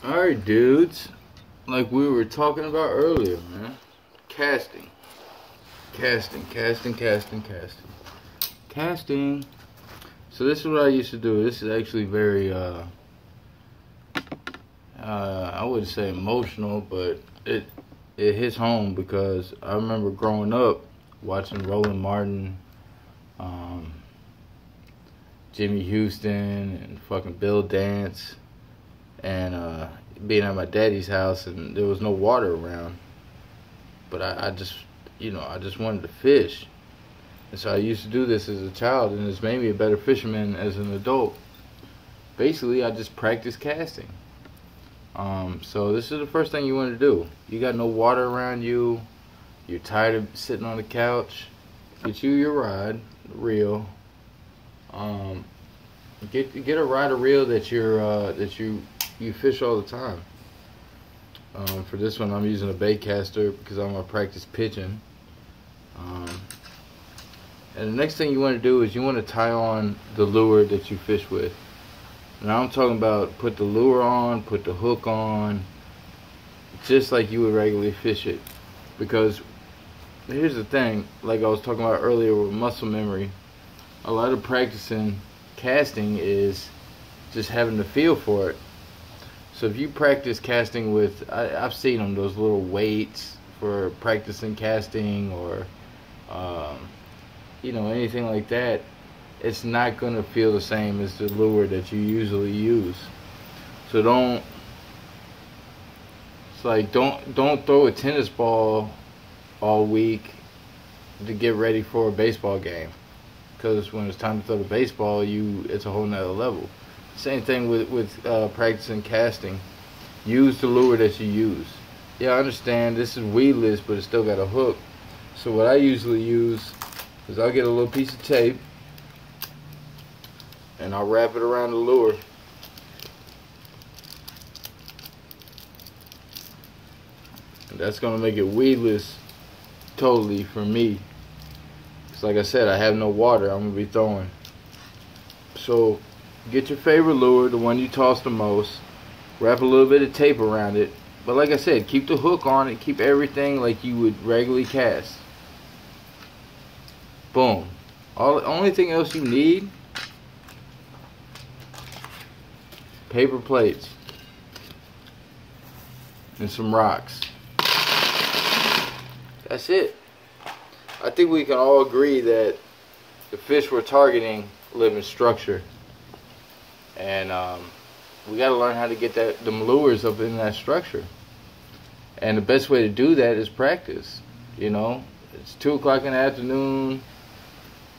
Alright, dudes. Like we were talking about earlier, man. Casting. Casting. So this is what I used to do. This is actually very, I wouldn't say emotional, but it hits home because I remember growing up watching Roland Martin, Jimmy Houston, and fucking Bill Dance, and being at my daddy's house, and there was no water around. But I just wanted to fish. And so I used to do this as a child, and it's made me a better fisherman as an adult. Basically, I just practiced casting. So this is the first thing you want to do. You got no water around you. You're tired of sitting on the couch. Get you your rod, reel. Get a rod or reel that you fish all the time. For this one, I'm using a bait caster because I'm gonna practice pitching. And the next thing you want to do is you want to tie on the lure that you fish with. Now I'm talking about put the lure on, put the hook on, just like you would regularly fish it. Because here's the thing, like I was talking about earlier with muscle memory, a lot of practicing casting is just having the feel for it. So if you practice casting with, I've seen them, those little weights for practicing casting, or anything like that, it's not gonna feel the same as the lure that you usually use. So don't throw a tennis ball all week to get ready for a baseball game, because when it's time to throw the baseball, it's a whole nother level. Same thing with practicing casting. Use the lure that you use. Yeah, I understand this is weedless, but it's still got a hook. So what I usually use is I'll get a little piece of tape and I'll wrap it around the lure. And that's gonna make it weedless totally for me. Because like I said, I have no water I'm gonna be throwing. So get your favorite lure, the one you toss the most, wrap a little bit of tape around it. But like I said, keep the hook on it, keep everything like you would regularly cast. Boom. Only thing else you need, paper plates and some rocks. That's it. I think we can all agree that the fish we're targeting live in structure, and we got to learn how to get them lures up in that structure. And the best way to do that is practice. It's 2 o'clock in the afternoon.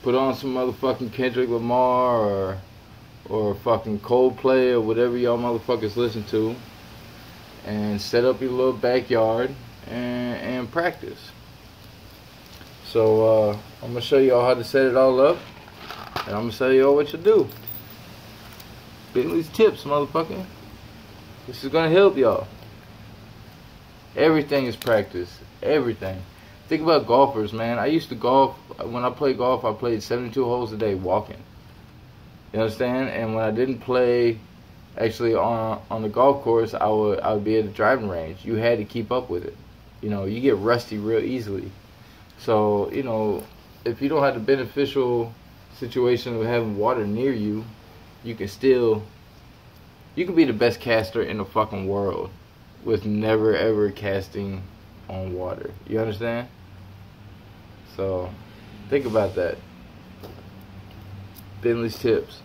Put on some motherfucking Kendrick Lamar or fucking Coldplay or whatever y'all motherfuckers listen to, and set up your little backyard and practice. So I'm gonna show y'all how to set it all up, and I'm gonna show y'all what to do. Bentleys tips, motherfucker. This is gonna help y'all. Everything is practice. Everything. Think about golfers, man. I used to golf. When I played golf, I played 72 holes a day walking. You understand? And when I didn't play actually on the golf course, I would be at the driving range. You had to keep up with it. You get rusty real easily. So, if you don't have the beneficial situation of having water near you, you can be the best caster in the fucking world with never ever casting on water. You understand? So think about that. Bentleys tips.